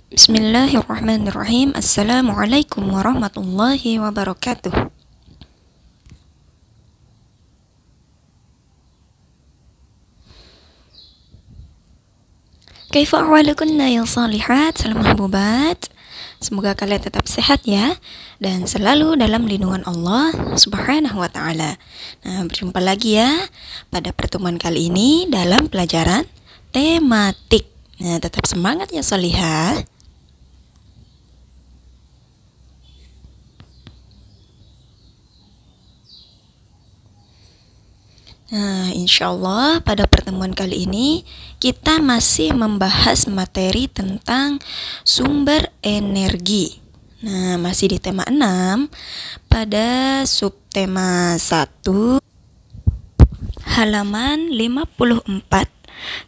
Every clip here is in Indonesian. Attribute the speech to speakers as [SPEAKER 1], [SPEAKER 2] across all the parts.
[SPEAKER 1] Bismillahirrahmanirrahim. Assalamualaikum warahmatullahi wabarakatuh. Kaifa ahwalukunna ya salihat, salam mahbubat. Semoga kalian tetap sehat ya, dan selalu dalam lindungan Allah subhanahu wa ta'ala. Nah, berjumpa lagi ya pada pertemuan kali ini dalam pelajaran tematik. Nah, tetap semangat ya salihah. Nah, insya Allah pada pertemuan kali ini kita masih membahas materi tentang sumber energi. Nah, masih di tema 6 pada subtema 1 halaman 54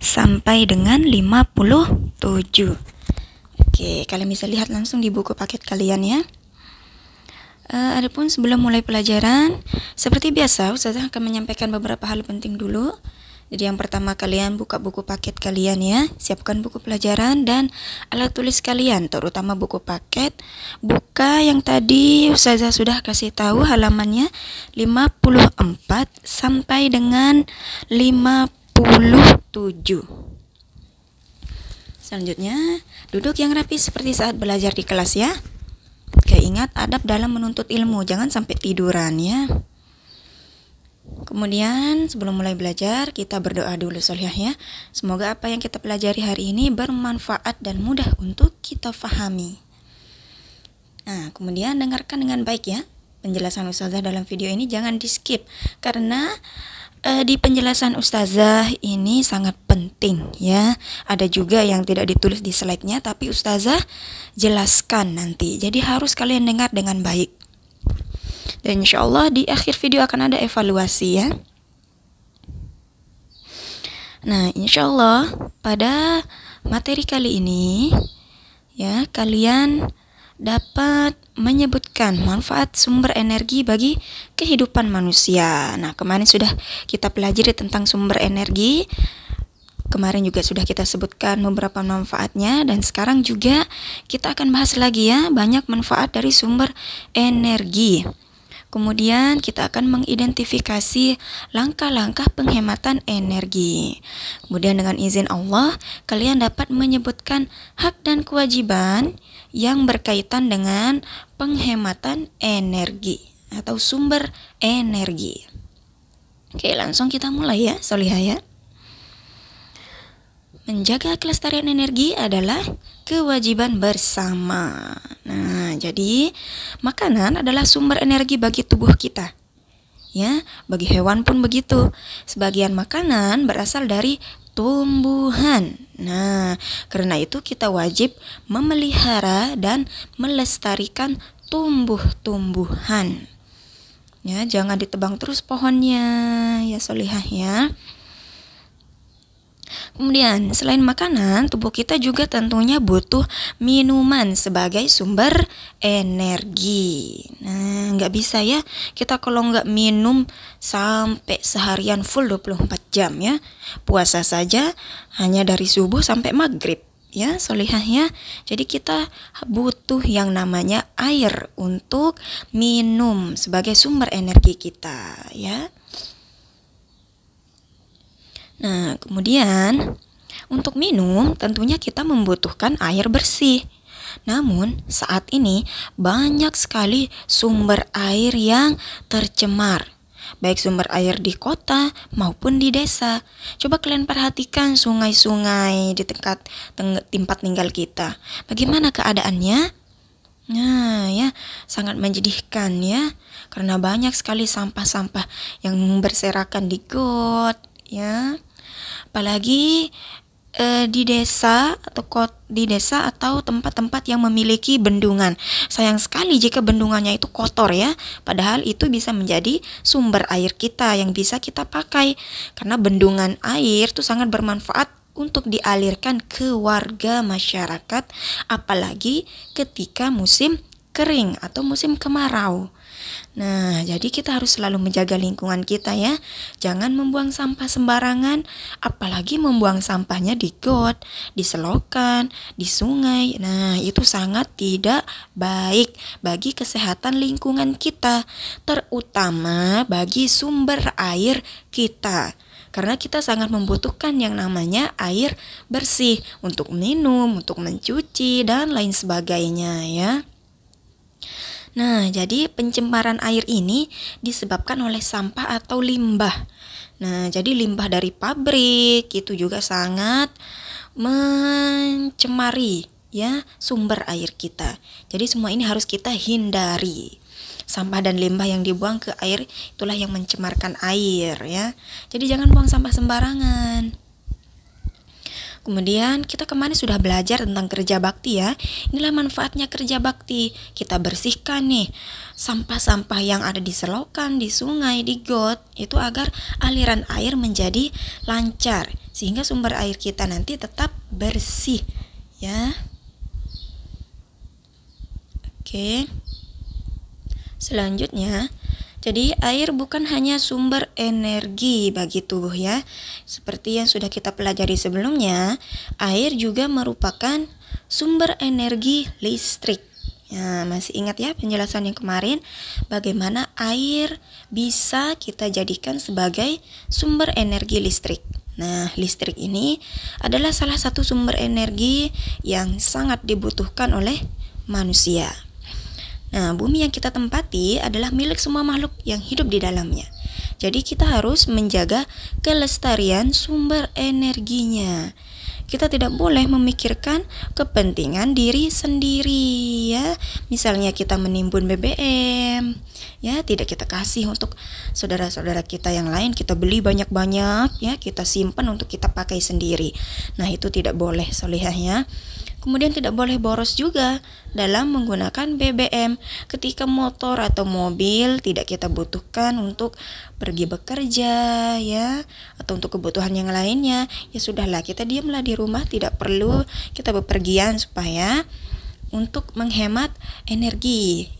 [SPEAKER 1] sampai dengan 57. Oke, kalian bisa lihat langsung di buku paket kalian ya. Adapun sebelum mulai pelajaran, seperti biasa Ustazah akan menyampaikan beberapa hal penting dulu. Jadi yang pertama, kalian buka buku paket kalian ya, siapkan buku pelajaran dan alat tulis kalian, terutama buku paket. Buka yang tadi Ustazah sudah kasih tahu halamannya 54 sampai dengan 57. Selanjutnya, duduk yang rapi seperti saat belajar di kelas ya. Oke, ingat adab dalam menuntut ilmu, jangan sampai tiduran ya. Kemudian sebelum mulai belajar, kita berdoa dulu solihah ya. Semoga apa yang kita pelajari hari ini bermanfaat dan mudah untuk kita fahami. Nah, kemudian dengarkan dengan baik ya penjelasan Ustazah dalam video ini, jangan di skip karena di penjelasan Ustazah ini sangat penting ya. Ada juga yang tidak ditulis di slide-nya tapi Ustazah jelaskan nanti. Jadi harus kalian dengar dengan baik. Dan insya Allah di akhir video akan ada evaluasi ya. Nah, insya Allah pada materi kali ini ya, kalian dapat menyebutkan manfaat sumber energi bagi kehidupan manusia. Nah, kemarin sudah kita pelajari tentang sumber energi. Kemarin juga sudah kita sebutkan beberapa manfaatnya, dan sekarang juga kita akan bahas lagi ya banyak manfaat dari sumber energi. Kemudian kita akan mengidentifikasi langkah-langkah penghematan energi. Kemudian dengan izin Allah, kalian dapat menyebutkan hak dan kewajiban yang berkaitan dengan penghematan energi atau sumber energi. Oke, langsung kita mulai ya, solihah ya. Menjaga kelestarian energi adalah kewajiban bersama. Nah, jadi makanan adalah sumber energi bagi tubuh kita. Ya, bagi hewan pun begitu. Sebagian makanan berasal dari tumbuhan. Nah, karena itu kita wajib memelihara dan melestarikan tumbuh-tumbuhan. Ya, jangan ditebang terus pohonnya, ya solihah ya. Kemudian, selain makanan, tubuh kita juga tentunya butuh minuman sebagai sumber energi. Nah, nggak bisa ya kita kalau nggak minum sampai seharian full 24 jam ya. Puasa saja hanya dari subuh sampai maghrib ya, solihah ya. Jadi kita butuh yang namanya air untuk minum sebagai sumber energi kita ya. Nah, kemudian untuk minum tentunya kita membutuhkan air bersih. Namun saat ini banyak sekali sumber air yang tercemar, baik sumber air di kota maupun di desa. Coba kalian perhatikan sungai-sungai di tempat tinggal kita. Bagaimana keadaannya? Nah ya, sangat menyedihkan ya, karena banyak sekali sampah-sampah yang berserakan di got ya. Apalagi di desa atau tempat-tempat yang memiliki bendungan. Sayang sekali jika bendungannya itu kotor ya. Padahal itu bisa menjadi sumber air kita yang bisa kita pakai. Karena bendungan air itu sangat bermanfaat untuk dialirkan ke warga masyarakat, apalagi ketika musim kering atau musim kemarau. Nah, jadi kita harus selalu menjaga lingkungan kita ya. Jangan membuang sampah sembarangan, apalagi membuang sampahnya di got, di selokan, di sungai. Nah, itu sangat tidak baik bagi kesehatan lingkungan kita, terutama bagi sumber air kita. Karena kita sangat membutuhkan yang namanya air bersih untuk minum, untuk mencuci, dan lain sebagainya ya. Nah, jadi pencemaran air ini disebabkan oleh sampah atau limbah. Nah, jadi limbah dari pabrik itu juga sangat mencemari ya sumber air kita. Jadi semua ini harus kita hindari. Sampah dan limbah yang dibuang ke air itulah yang mencemarkan air ya. Jadi jangan buang sampah sembarangan. Kemudian kita kemarin sudah belajar tentang kerja bakti ya. Inilah manfaatnya kerja bakti. Kita bersihkan nih sampah-sampah yang ada di selokan, di sungai, di got itu agar aliran air menjadi lancar sehingga sumber air kita nanti tetap bersih ya. Oke. Selanjutnya, jadi air bukan hanya sumber energi bagi tubuh ya. Seperti yang sudah kita pelajari sebelumnya, air juga merupakan sumber energi listrik. Ya, masih ingat ya penjelasan yang kemarin bagaimana air bisa kita jadikan sebagai sumber energi listrik. Nah, listrik ini adalah salah satu sumber energi yang sangat dibutuhkan oleh manusia. Nah, bumi yang kita tempati adalah milik semua makhluk yang hidup di dalamnya. Jadi kita harus menjaga kelestarian sumber energinya. Kita tidak boleh memikirkan kepentingan diri sendiri ya. Misalnya kita menimbun BBM, ya tidak kita kasih untuk saudara-saudara kita yang lain, kita beli banyak-banyak ya, kita simpan untuk kita pakai sendiri. Nah, itu tidak boleh solihah ya. Kemudian tidak boleh boros juga dalam menggunakan BBM ketika motor atau mobil tidak kita butuhkan untuk pergi bekerja ya, atau untuk kebutuhan yang lainnya. Ya sudahlah, kita diamlah di rumah, tidak perlu kita bepergian supaya untuk menghemat energi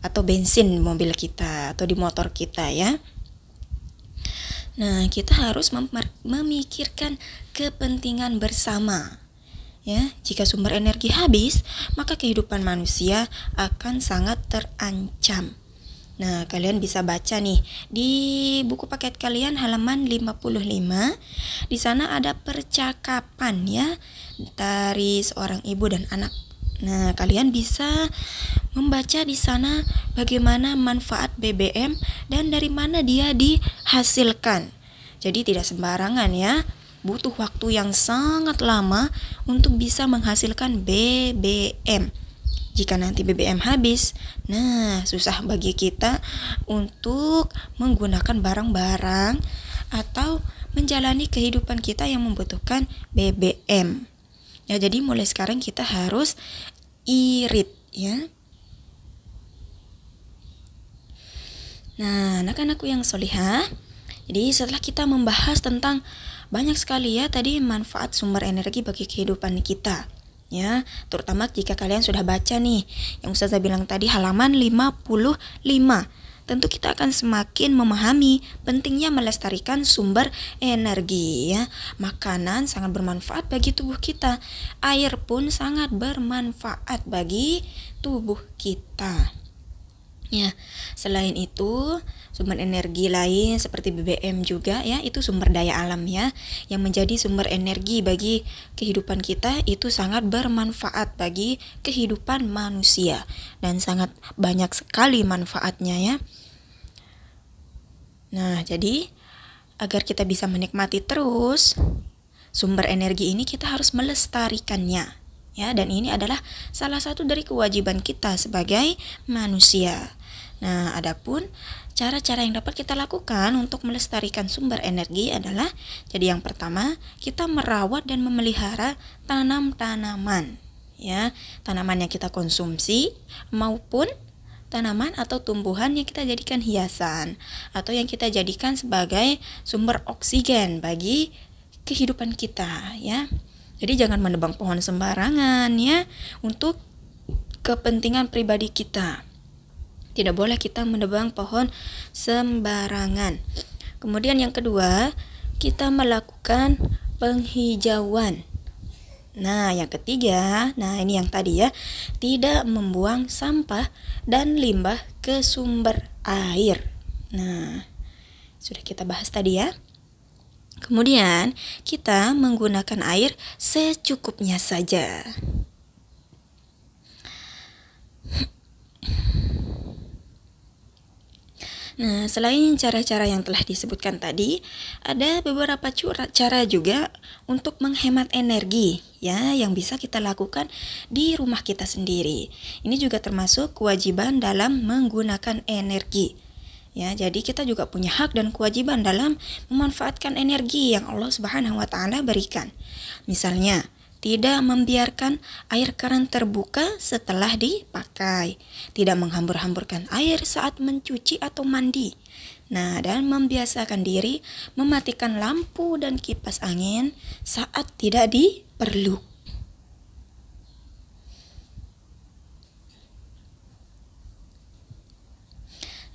[SPEAKER 1] atau bensin mobil kita atau di motor kita ya. Nah, kita harus memikirkan kepentingan bersama. Ya, jika sumber energi habis, maka kehidupan manusia akan sangat terancam. Nah, kalian bisa baca nih di buku paket kalian halaman 55. Di sana ada percakapan ya dari seorang ibu dan anak. Nah, kalian bisa membaca di sana bagaimana manfaat BBM dan dari mana dia dihasilkan. Jadi tidak sembarangan ya. Butuh waktu yang sangat lama untuk bisa menghasilkan BBM. Jika nanti BBM habis, nah susah bagi kita untuk menggunakan barang-barang atau menjalani kehidupan kita yang membutuhkan BBM. Ya, jadi mulai sekarang kita harus irit ya. Nah, anak-anakku yang solihah, jadi setelah kita membahas tentang banyak sekali ya tadi manfaat sumber energi bagi kehidupan kita ya, terutama jika kalian sudah baca nih yang Ustazah bilang tadi halaman 55. Tentu kita akan semakin memahami pentingnya melestarikan sumber energi ya. Makanan sangat bermanfaat bagi tubuh kita. Air pun sangat bermanfaat bagi tubuh kita. Ya, selain itu sumber energi lain seperti BBM juga ya, itu sumber daya alam ya, yang menjadi sumber energi bagi kehidupan kita itu sangat bermanfaat bagi kehidupan manusia dan sangat banyak sekali manfaatnya ya. Nah, jadi agar kita bisa menikmati terus sumber energi ini, kita harus melestarikannya ya, dan ini adalah salah satu dari kewajiban kita sebagai manusia. Nah, adapun cara-cara yang dapat kita lakukan untuk melestarikan sumber energi adalah, jadi yang pertama, kita merawat dan memelihara tanaman-tanaman ya, tanaman yang kita konsumsi maupun tanaman atau tumbuhan yang kita jadikan hiasan atau yang kita jadikan sebagai sumber oksigen bagi kehidupan kita ya. Jadi jangan menebang pohon sembarangan ya untuk kepentingan pribadi kita. Tidak boleh kita menebang pohon sembarangan. Kemudian yang kedua, kita melakukan penghijauan. Nah, yang ketiga, ini yang tadi ya, tidak membuang sampah dan limbah ke sumber air. Nah, sudah kita bahas tadi ya. Kemudian, kita menggunakan air secukupnya saja. Nah, selain cara-cara yang telah disebutkan tadi, ada beberapa cara juga untuk menghemat energi ya yang bisa kita lakukan di rumah kita sendiri. Ini juga termasuk kewajiban dalam menggunakan energi. Ya, jadi kita juga punya hak dan kewajiban dalam memanfaatkan energi yang Allah Subhanahu wa taala berikan. Misalnya, tidak membiarkan air keran terbuka setelah dipakai, tidak menghambur-hamburkan air saat mencuci atau mandi. Nah, dan membiasakan diri mematikan lampu dan kipas angin saat tidak diperlukan.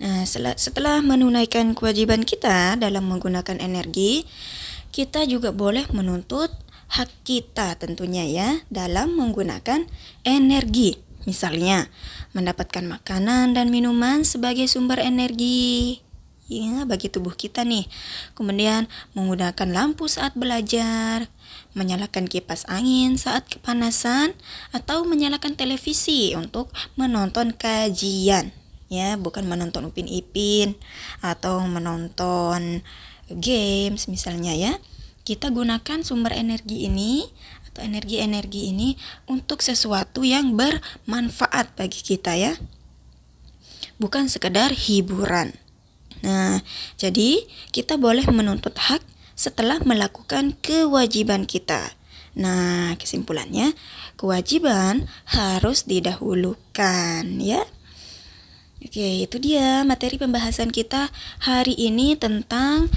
[SPEAKER 1] Nah, setelah menunaikan kewajiban kita dalam menggunakan energi, kita juga boleh menuntut hak kita tentunya ya dalam menggunakan energi. Misalnya, mendapatkan makanan dan minuman sebagai sumber energi ya bagi tubuh kita nih. Kemudian menggunakan lampu saat belajar, menyalakan kipas angin saat kepanasan, atau menyalakan televisi untuk menonton kajian. Ya, bukan menonton Upin Ipin atau menonton games misalnya ya. Kita gunakan sumber energi ini atau energi-energi ini untuk sesuatu yang bermanfaat bagi kita ya. Bukan sekedar hiburan. Nah, jadi kita boleh menuntut hak setelah melakukan kewajiban kita. Nah, kesimpulannya, kewajiban harus didahulukan ya. Oke, itu dia materi pembahasan kita hari ini tentang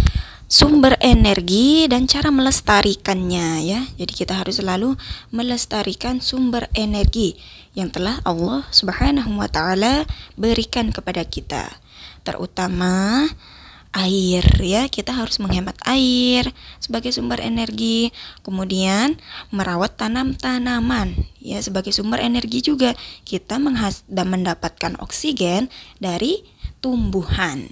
[SPEAKER 1] sumber energi dan cara melestarikannya ya. Jadi kita harus selalu melestarikan sumber energi yang telah Allah Subhanahu wa taala berikan kepada kita. Terutama air ya, kita harus menghemat air sebagai sumber energi. Kemudian merawat tanam-tanaman ya sebagai sumber energi juga. Kita mendapatkan oksigen dari tumbuhan.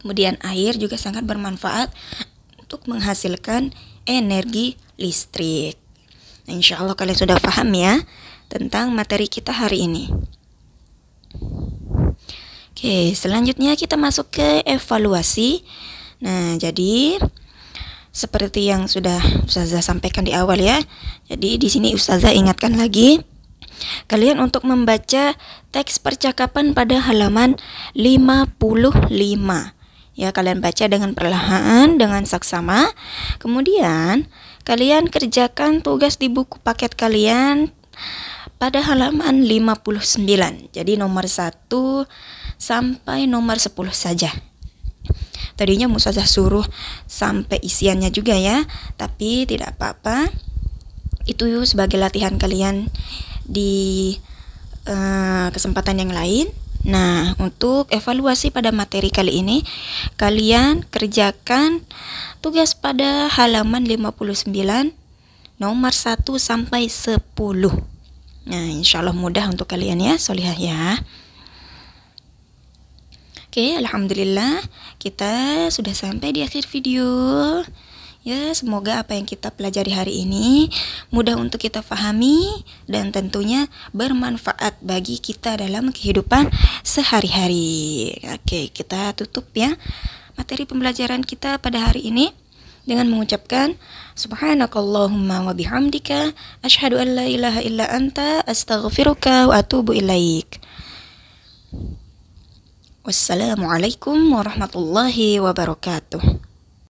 [SPEAKER 1] Kemudian air juga sangat bermanfaat untuk menghasilkan energi listrik. Nah, insya Allah kalian sudah paham ya tentang materi kita hari ini. Oke, selanjutnya kita masuk ke evaluasi. Nah, jadi seperti yang sudah Ustazah sampaikan di awal ya. Jadi di sini Ustazah ingatkan lagi kalian untuk membaca teks percakapan pada halaman 55. Ya, kalian baca dengan perlahan, dengan saksama. Kemudian, kalian kerjakan tugas di buku paket kalian pada halaman 59. Jadi nomor 1 sampai nomor 10 saja. Tadinya Ustazah suruh sampai isiannya juga ya, tapi tidak apa-apa. Itu sebagai latihan kalian di kesempatan yang lain. Nah, untuk evaluasi pada materi kali ini, kalian kerjakan tugas pada halaman 59, nomor 1 sampai 10. Nah, insya Allah mudah untuk kalian ya, solihah ya. Oke, alhamdulillah kita sudah sampai di akhir video. Ya, semoga apa yang kita pelajari hari ini mudah untuk kita pahami dan tentunya bermanfaat bagi kita dalam kehidupan sehari-hari. Oke, kita tutup ya materi pembelajaran kita pada hari ini dengan mengucapkan subhanakallahumma wa bihamdika asyhadu an la ilaha illa anta astaghfiruka wa atubu ilaik. Wassalamualaikum warahmatullahi wabarakatuh.